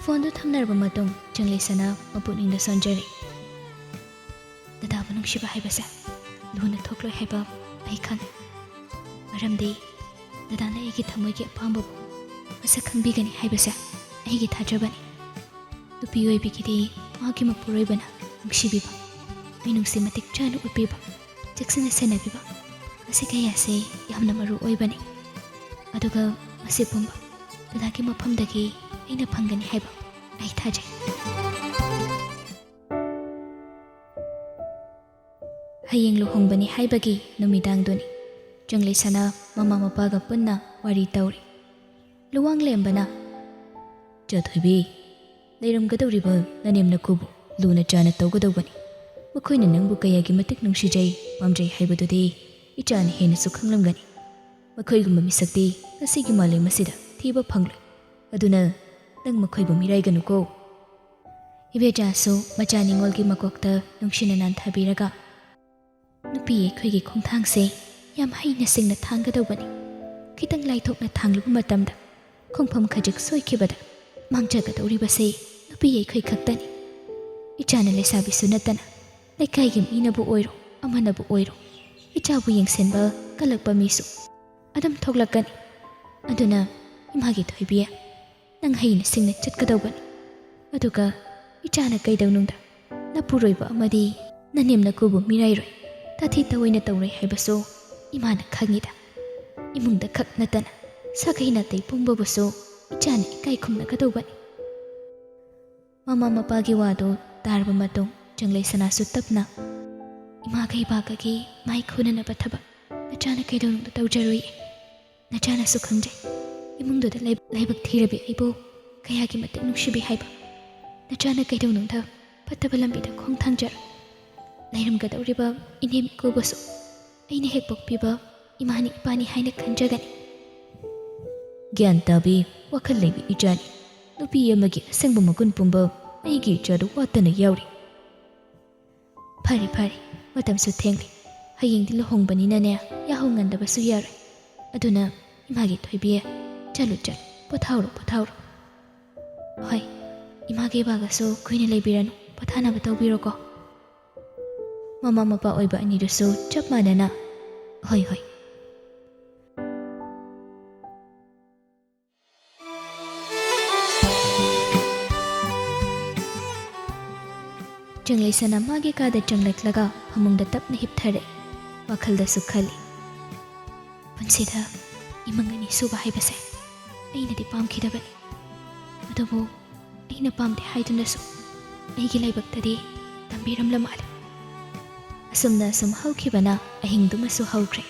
ꯐꯣꯟꯗꯨ ꯊꯝꯅꯔꯕ ꯃꯇꯨꯡ ꯆꯪꯂꯩꯁꯅꯥ ꯃꯄꯨꯛꯅꯤꯡꯗ ꯁꯣꯟꯖꯔꯤ ꯗꯗꯥꯕꯨ ꯅꯨꯡꯁꯤꯕ ꯍꯥꯏꯕꯁꯦ ꯂꯨꯅ ꯊꯣꯛꯂꯣꯏ ꯍꯥꯏꯕ ꯑꯩ ꯈꯪꯉꯤ ꯃꯔꯝꯗꯤ ꯗꯗꯥꯅ ꯑꯩꯒꯤ ꯊꯃꯣꯏꯒꯤ ꯑꯄꯥꯝꯕꯕꯨ ꯃꯁꯛ ꯈꯪꯕꯤꯒꯅꯤ ꯍꯥꯏꯕꯁꯦ ꯑꯩꯒꯤ ꯊꯥꯖꯕꯅꯤ ꯅꯨꯄꯤ ꯑꯣꯏꯕꯤꯒꯤꯗꯤ ꯃꯥꯒꯤ ꯃꯄꯨꯔꯣꯏꯕꯅ ꯅꯨꯡꯁꯤꯕꯤꯕ ꯃꯤꯅꯨꯡꯁꯤ ꯃꯇꯤꯛ ꯆꯥꯅ ꯎꯠꯄꯤꯕ ꯆꯦꯛꯁꯤꯟꯅ ꯁꯦꯟꯅꯕꯤꯕ ꯃꯁꯤ ꯀꯌꯥꯁꯦ ꯌꯥꯝꯅ ꯃꯔꯨ ꯑꯣꯏꯕꯅꯤ ꯑꯗꯨꯒ ꯃꯁꯤ ꯄꯨꯝꯕ ꯗꯗꯥꯒꯤ ꯃꯐꯝꯗꯒꯤ ꯑꯩꯅ ꯐꯪꯒꯅꯤ ꯍꯥꯏꯕ ꯑꯩ ꯊꯥꯖꯩ ꯍꯌꯦꯡ ꯂꯨꯍꯣꯡꯕꯅꯤ ꯍꯥꯏꯕꯒꯤ ꯅꯨꯃꯤꯗꯥꯡꯗꯨꯅꯤ ꯆꯪꯂꯩꯁꯅꯥ ꯃꯃꯥ ꯃꯄꯥꯒ ꯄꯨꯟꯅ ꯋꯥꯔꯤ ꯇꯧꯔꯤ ꯂꯨꯋꯥꯡꯂꯦꯝꯕꯅ ꯆꯊꯣꯏꯕꯤ ꯂꯩꯔꯝꯒꯗꯧꯔꯤꯕ ꯅꯅꯦꯝ ꯅꯀꯨꯕꯨ ꯂꯨꯅ ꯆꯥꯅ ꯇꯧꯒꯗꯧꯕꯅꯤ ꯃꯈꯣꯏꯅ ꯅꯪꯕु ꯀꯌꯥꯒꯤ ꯃꯇꯤꯛ ꯅꯨꯡꯁꯤꯖꯩ ꯄꯥꯝꯖꯩ ꯍꯥꯏꯕꯗꯨꯗꯤ ꯏꯆꯥꯅ ꯍꯦꯟꯅꯁꯨ ꯈꯪꯂꯝꯒꯅꯤ ꯃꯈꯣꯏꯒꯨꯝꯕ ꯃꯤꯁꯛꯇꯤ ꯉꯁꯤꯒꯤ ꯃꯥꯂꯦꯝ ꯑꯁꯤꯗ ꯊꯤꯕ ꯐꯪꯂꯣꯏ ꯑꯗꯨꯅ ꯅꯪ ꯃꯈꯣꯏꯕꯨ ꯃꯤꯔꯥꯏꯒꯅꯨꯀꯣ ꯏꯕꯦꯆꯥꯁꯨ ꯃꯆꯥ ꯅꯤꯡꯉꯣꯜꯒꯤ ꯃꯀꯣꯛꯇ ꯅꯨꯡꯁꯤꯅ ꯅꯥꯟꯊꯕꯤꯔꯒ ꯅꯨꯄꯤ ꯑꯩꯈꯣꯏꯒꯤ ꯈꯣꯡꯊꯥꯡꯁꯦ ꯌꯥꯝ ꯍꯩꯅ ꯁꯤꯡꯅ ꯊꯥꯡꯒꯗꯧꯕꯅꯤ ꯈꯤꯇꯪ ꯂꯥꯏꯊꯣꯛꯅ ꯊꯥꯡꯂꯨꯕ ꯃꯇꯝꯗ ꯈꯣꯡꯐꯝ ꯈꯖꯤꯛ ꯁꯣꯏꯈꯤꯕꯗ ꯃꯥꯡꯖꯒꯗꯧꯔꯤꯕꯁꯦ ꯅꯨꯄꯤ ꯑꯩꯈꯣꯏ ꯈꯛꯇꯅꯤ ꯏꯆꯥꯅ ꯂꯩꯁꯥꯕꯤꯁꯨ ꯅꯠꯇꯅ ꯂꯩꯀꯥꯏꯒꯤ ꯃꯤꯅꯕꯨ ꯑꯣꯏꯔꯣ ꯑꯃꯅꯕꯨ ꯑꯣꯏꯔꯣ ꯏꯆꯥꯕꯨ ꯌꯦꯡꯁꯤꯟꯕ ꯀꯜꯂꯛꯄ ꯃꯤꯁꯨ ꯑꯗꯨꯝ ꯊꯣꯛꯂꯛꯀꯅꯤ ꯑꯗꯨꯅ ꯏꯃꯥꯒꯤ ꯊꯣꯏꯕꯤ ꯅꯪ ꯍꯩꯅ ꯁꯤꯡꯅ ꯆꯠꯀꯗꯧꯕꯅꯤ ꯑꯗꯨꯒ ꯏꯆꯥꯅ ꯀꯩꯗꯧꯅꯨꯡꯗ ꯅꯄꯨꯔꯣꯏꯕ ꯑꯃꯗꯤ ꯅꯅꯦꯝ ꯅꯀꯨꯕꯨ ꯃꯤꯔꯥꯏꯔꯣꯏ ꯇꯥꯊꯤ ꯇꯑꯣꯏꯅ ꯇꯧꯔꯣꯏ ꯍꯥꯏꯕꯁꯨ ꯏꯃꯥꯅ ꯈꯪꯉꯤꯗ ꯏꯃꯨꯡꯗ ꯈꯛ ꯅꯠꯇꯅ ꯁꯥꯒꯩ ꯅꯥꯇꯩ ꯄꯨꯝꯕꯕꯨꯁꯨ ꯏꯆꯥꯅ ꯏꯀꯥꯏ ꯈꯨꯝꯅꯒꯗꯧꯕꯅꯤ ꯃꯃꯥ ꯃꯄꯥꯒꯤ ꯋꯥꯗꯨ ꯇꯥꯔꯕ ꯃꯇꯨꯡ ꯆꯪꯂꯩꯁꯅꯥꯁꯨ ꯇꯞꯅ ꯏꯃꯥꯒ ꯏꯄꯥꯒꯒꯤ ꯃꯥꯏ ꯈꯨꯅꯅꯕ ꯊꯕꯛ ꯅꯆꯥꯅ ꯀꯩꯗꯧꯅꯨꯡꯗ ꯇꯧꯖꯔꯣꯏꯌꯦ ꯅꯆꯥꯅꯁꯨ ꯈꯪꯖꯩ ꯏꯃꯨꯡꯗꯨꯗ ꯂꯥꯏꯕꯛ ꯊꯤꯔꯕꯤ ꯑꯩꯕꯨ ꯀꯌꯥꯒꯤ ꯃꯇꯤꯛ ꯅꯨꯡꯁꯤꯕꯤ ꯍꯥꯏꯕ ꯅꯆꯥꯅ ꯀꯩꯗꯧꯅꯨꯡꯗ ꯐꯠꯇꯕ ꯂꯝꯕꯤꯗ ꯈꯣꯡ ꯊꯥꯡꯖꯔꯣꯏ ꯂꯩꯔꯝꯒꯗꯧꯔꯤꯕ ꯏꯅꯦꯝ ꯏꯀꯨꯕꯁꯨ ꯑꯩꯅ ꯍꯦꯛ ꯄꯣꯛꯄꯤꯕ ꯏꯃꯥꯅꯤ ꯏꯄꯥꯅꯤ ꯍꯥꯏꯅ ꯈꯟꯖꯒꯅꯤ ꯒ꯭ꯌꯥꯟ ꯇꯥꯕꯤ ꯋꯥꯈꯜ ꯂꯩꯕꯤ ꯏꯆꯥꯅꯤ ꯅꯨꯄꯤ ꯑꯃꯒꯤ ꯑꯁꯦꯡꯕ ꯃꯒꯨꯟ ꯄꯨꯝꯕ ꯑꯩꯒꯤ ꯏꯆꯥꯗ ꯋꯥꯠꯇꯅ ꯌꯥꯎꯔꯤ ꯐꯔꯦ ꯐꯔꯦ ꯃꯇꯝꯁꯨ ꯊꯦꯡꯂꯤ ꯍꯌꯦꯡꯗꯤ ꯂꯨꯍꯣꯡꯕꯅꯤꯅꯅꯦ ꯌꯥꯍꯧ ꯉꯟꯗꯕꯁꯨ ꯌꯥꯔꯣꯏ ꯑꯗꯨꯅ ꯏꯃꯥꯒꯤ ꯊꯣꯏꯕꯤ ꯆꯠꯂꯨ ꯄꯣꯊꯥꯎꯔꯣ ꯄꯣꯊꯥꯎꯔꯣ ꯍꯣꯏ ꯏꯃꯥꯒ ꯏꯄꯥꯒꯁꯨ ꯀꯨꯏꯅ ꯂꯩꯕꯤꯔꯅꯨ ꯄꯣꯊꯥꯅꯕ ꯇꯧꯕꯤꯔꯣꯀꯣ ꯃꯃꯥ ꯃꯄꯥ ꯑꯣꯏꯕ ꯑꯅꯤꯗꯨꯁꯨ ꯆꯞ ꯃꯥꯟꯅꯅ ꯍꯣꯏ ꯍꯣꯏ ꯆꯪꯂꯩꯁꯅꯥ ꯃꯥꯒꯤ ꯀꯥꯗ ꯆꯪꯂꯛꯂꯒ ꯐꯃꯨꯡꯗ ꯇꯞꯅ ꯍꯤꯞꯊꯔꯛꯏ ꯋꯥꯈꯜꯗꯁꯨ ꯈꯜꯂꯤ ꯄꯨꯟꯁꯤꯗ ꯏꯃꯪ ꯑꯅꯤ ꯁꯨꯕ ꯍꯥꯏꯕꯁꯦ ꯑꯩꯅꯗꯤ ꯄꯥꯝꯈꯤꯗꯕꯅꯤ ꯑꯗꯨꯕꯨ ꯑꯩꯅ ꯄꯥꯝꯗꯦ ꯍꯥꯏꯗꯨꯅꯁꯨ ꯑꯩꯒꯤ ꯂꯥꯏꯕꯛꯇꯗꯤ ꯇꯝꯕꯤꯔꯝꯂ ꯃꯥꯜꯂꯦ ꯑꯁꯨꯝꯅ ꯑꯁꯨꯝ ꯍꯧꯈꯤꯕꯅ ꯑꯍꯤꯡꯗꯨꯃꯁꯨ ꯍꯧꯈ꯭ꯔꯦ